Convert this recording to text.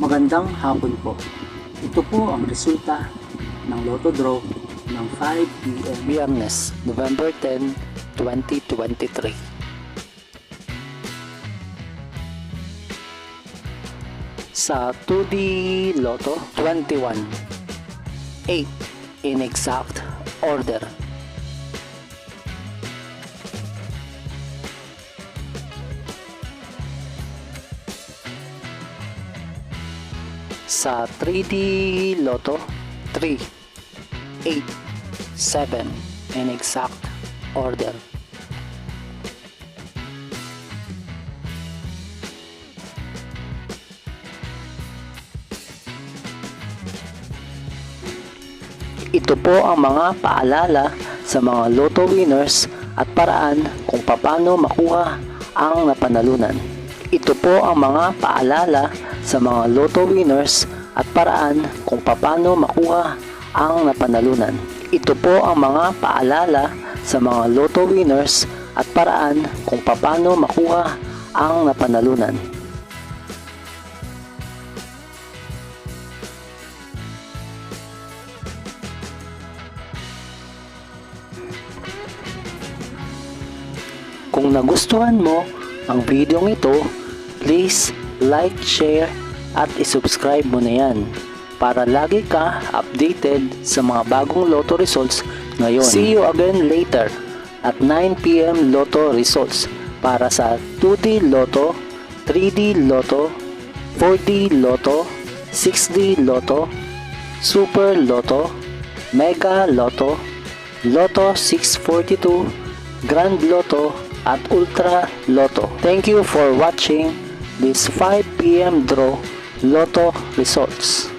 Magandang hapon po. Ito po ang resulta ng Lotto Draw ng 5 p.m. Biyernes, November 10, 2023. Sa 2D Lotto 21, 8 in exact order. Sa 3D Lotto 3, 8, 7 in exact order. Ito po ang mga paalala sa mga Lotto winners at paraan kung paano makuha ang napanalunan. Ito po ang mga paalala sa mga Lotto winners at paraan kung paano makuha ang napanalunan. Ito po ang mga paalala sa mga Lotto winners at paraan kung paano makuha ang napanalunan. Kung nagustuhan mo ang video ito, please like, share at isubscribe mo na yan para lagi ka updated sa mga bagong Lotto results ngayon. See you again later at 9 p.m. Lotto results para sa 2D Lotto, 3D Lotto, 4D Lotto, 6D Lotto, Super Lotto, Mega Lotto, Lotto 642, Grand Lotto at Ultra Lotto. Thank you for watching this 5 p.m. draw Lotto results.